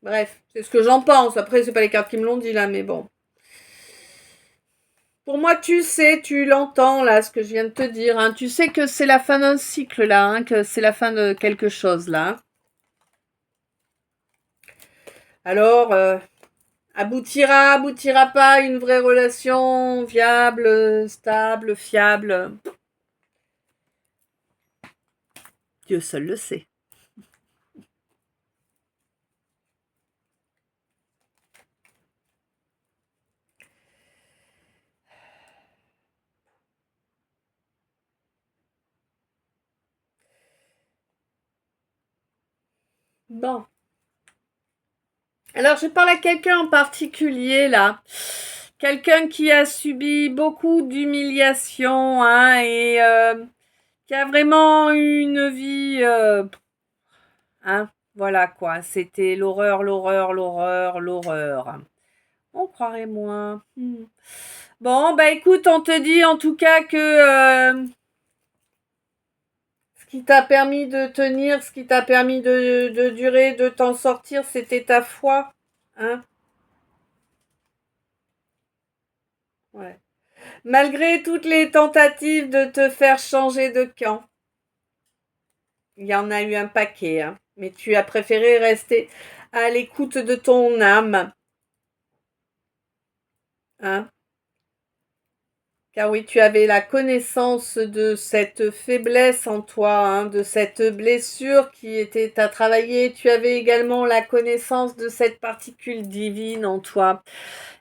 Bref, c'est ce que j'en pense. Après, c'est pas les cartes qui me l'ont dit là, mais bon. Pour moi, tu sais, tu l'entends là, ce que je viens de te dire, hein. Tu sais que c'est la fin d'un cycle là, hein, que c'est la fin de quelque chose là. Alors, aboutira pas une vraie relation viable, stable, fiable. Dieu seul le sait. Bon. Alors, je parle à quelqu'un en particulier, là. Quelqu'un qui a subi beaucoup d'humiliation, hein, et qui a vraiment eu une vie... hein, voilà, quoi. C'était l'horreur, l'horreur, l'horreur, l'horreur. On croirait moins. Bon, bah écoute, on te dit en tout cas que... ce qui t'a permis de tenir, ce qui t'a permis de durer, de t'en sortir, c'était ta foi, hein. Ouais. Malgré toutes les tentatives de te faire changer de camp, il y en a eu un paquet, hein. Mais tu as préféré rester à l'écoute de ton âme, hein. Car oui, tu avais la connaissance de cette faiblesse en toi, hein, de cette blessure qui était à travailler. Tu avais également la connaissance de cette particule divine en toi.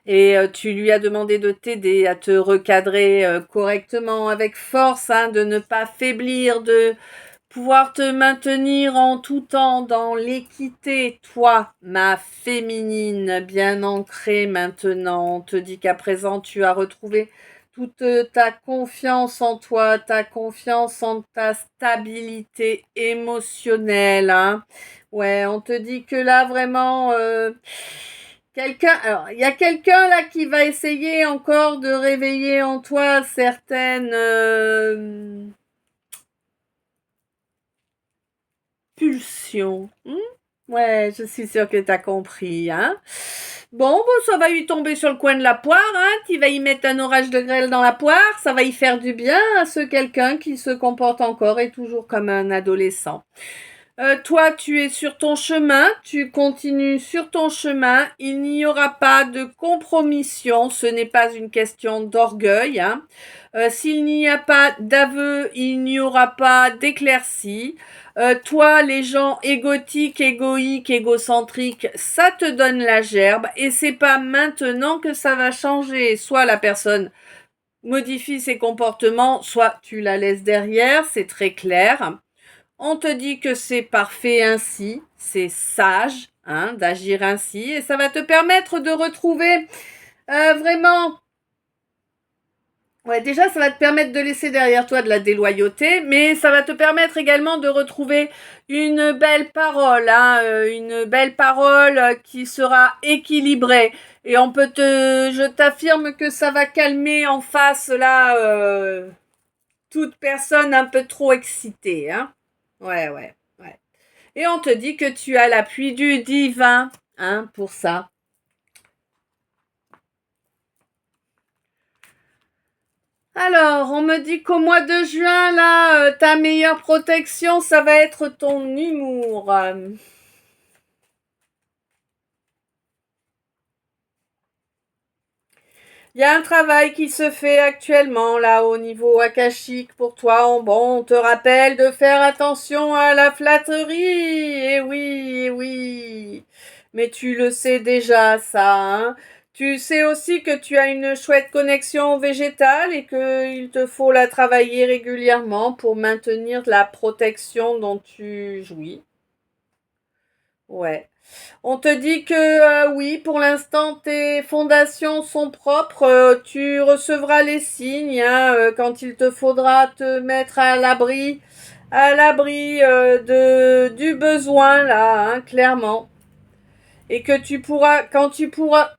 Et tu lui as demandé de t'aider à te recadrer correctement, avec force, hein, de ne pas faiblir, de pouvoir te maintenir en tout temps dans l'équité. Toi, ma féminine, bien ancrée maintenant, on te dit qu'à présent tu as retrouvé toute ta confiance en toi, ta confiance en ta stabilité émotionnelle, hein. Ouais, on te dit que là vraiment alors il y a quelqu'un là qui va essayer encore de réveiller en toi certaines pulsions. Ouais, je suis sûre que t'as compris, hein. Bon, ça va lui tomber sur le coin de la poire, hein. Tu vas y mettre un orage de grêle dans la poire, ça va y faire du bien à ce quelqu'un qui se comporte encore et toujours comme un adolescent. Toi, tu es sur ton chemin, tu continues sur ton chemin, il n'y aura pas de compromission, ce n'est pas une question d'orgueil, hein. S'il n'y a pas d'aveu, il n'y aura pas d'éclaircie. Toi, les gens égotiques, égoïques, égocentriques, ça te donne la gerbe et c'est pas maintenant que ça va changer. Soit la personne modifie ses comportements, soit tu la laisses derrière, c'est très clair. On te dit que c'est parfait ainsi, c'est sage, hein, d'agir ainsi et ça va te permettre de retrouver vraiment. Ouais, déjà, ça va te permettre de laisser derrière toi de la déloyauté, mais ça va te permettre également de retrouver une belle parole, hein, une belle parole qui sera équilibrée. Et je t'affirme que ça va calmer en face là toute personne un peu trop excitée, hein. Ouais, ouais, ouais. Et on te dit que tu as l'appui du divin, hein, pour ça. Alors, on me dit qu'au mois de juin, là, ta meilleure protection, ça va être ton humour. Il y a un travail qui se fait actuellement, là, au niveau akashique pour toi. On te rappelle de faire attention à la flatterie. Eh oui, eh oui. Mais tu le sais déjà, ça, hein. Tu sais aussi que tu as une chouette connexion végétale et qu'il te faut la travailler régulièrement pour maintenir la protection dont tu jouis. Ouais. On te dit que oui, pour l'instant, tes fondations sont propres. Tu recevras les signes, hein, quand il te faudra te mettre à l'abri du besoin, là, hein, clairement. Et que quand tu pourras.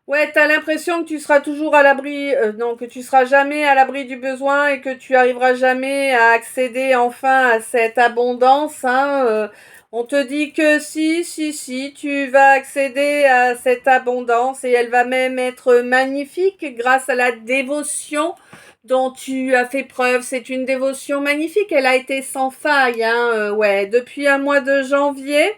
Ouais, t'as l'impression que tu seras toujours à l'abri, non, que tu seras jamais à l'abri du besoin et que tu arriveras jamais à accéder enfin à cette abondance, hein. On te dit que si, tu vas accéder à cette abondance et elle va même être magnifique grâce à la dévotion dont tu as fait preuve. C'est une dévotion magnifique, elle a été sans faille, hein, ouais, depuis un mois de janvier.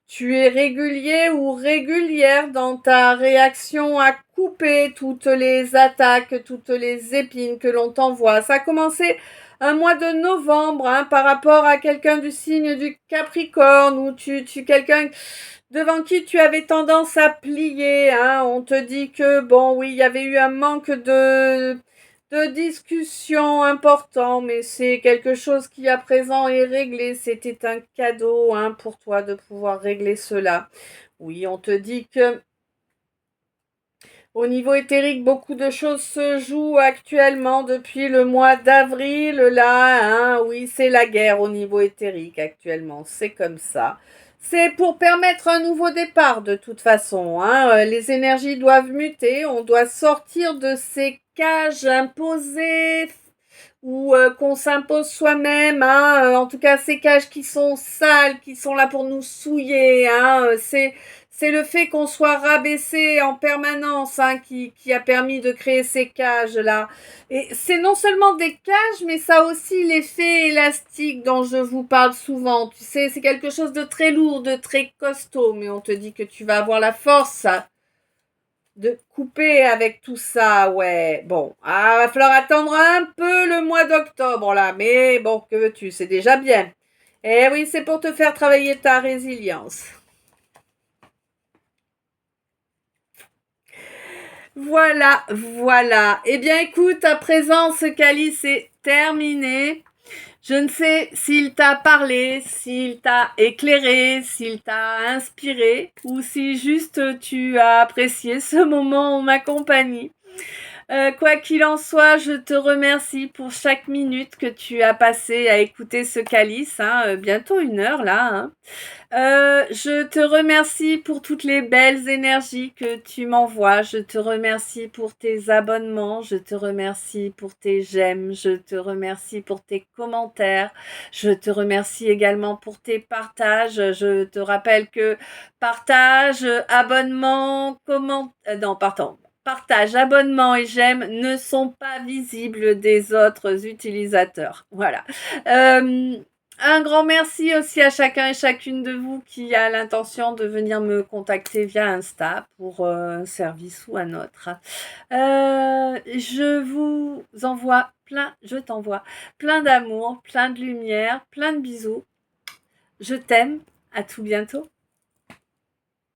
Tu es régulier ou régulière dans ta réaction à couper toutes les attaques, toutes les épines que l'on t'envoie. Ça a commencé un mois de novembre, hein, par rapport à quelqu'un du signe du Capricorne ou quelqu'un devant qui tu avais tendance à plier, hein. On te dit que bon, oui, il y avait eu un manque de discussion important, mais c'est quelque chose qui à présent est réglé. C'était un cadeau, hein, pour toi de pouvoir régler cela. Oui, on te dit que au niveau éthérique, beaucoup de choses se jouent actuellement depuis le mois d'avril, là, hein. Oui, c'est la guerre au niveau éthérique actuellement, c'est comme ça. C'est pour permettre un nouveau départ de toute façon, hein. Les énergies doivent muter, on doit sortir de ces cages imposées ou qu'on s'impose soi-même, hein. En tout cas, ces cages qui sont sales, qui sont là pour nous souiller, hein. C'est le fait qu'on soit rabaissé en permanence, hein, qui a permis de créer ces cages-là. Et c'est non seulement des cages, mais ça a aussi l'effet élastique dont je vous parle souvent. Tu sais, c'est quelque chose de très lourd, de très costaud, mais on te dit que tu vas avoir la force de couper avec tout ça, ouais. Bon, va falloir attendre un peu le mois d'octobre, là. Mais bon, que veux-tu, c'est déjà bien. Eh oui, c'est pour te faire travailler ta résilience. Voilà, voilà. Eh bien, écoute, à présent, ce calice est terminé. Je ne sais s'il t'a parlé, s'il t'a éclairé, s'il t'a inspiré, ou si juste tu as apprécié ce moment en ma compagnie. Quoi qu'il en soit, je te remercie pour chaque minute que tu as passé à écouter ce calice, bientôt 1 heure là. Je te remercie pour toutes les belles énergies que tu m'envoies. Je te remercie pour tes abonnements. Je te remercie pour tes j'aime. Je te remercie pour tes commentaires. Je te remercie également pour tes partages. Je te rappelle que partage, abonnement, non, pardon. Partage, abonnement et j'aime ne sont pas visibles des autres utilisateurs. Voilà. Un grand merci aussi à chacun et chacune de vous qui a l'intention de venir me contacter via Insta pour un service ou un autre. Je t'envoie plein d'amour, plein de lumière, plein de bisous. Je t'aime. À tout bientôt.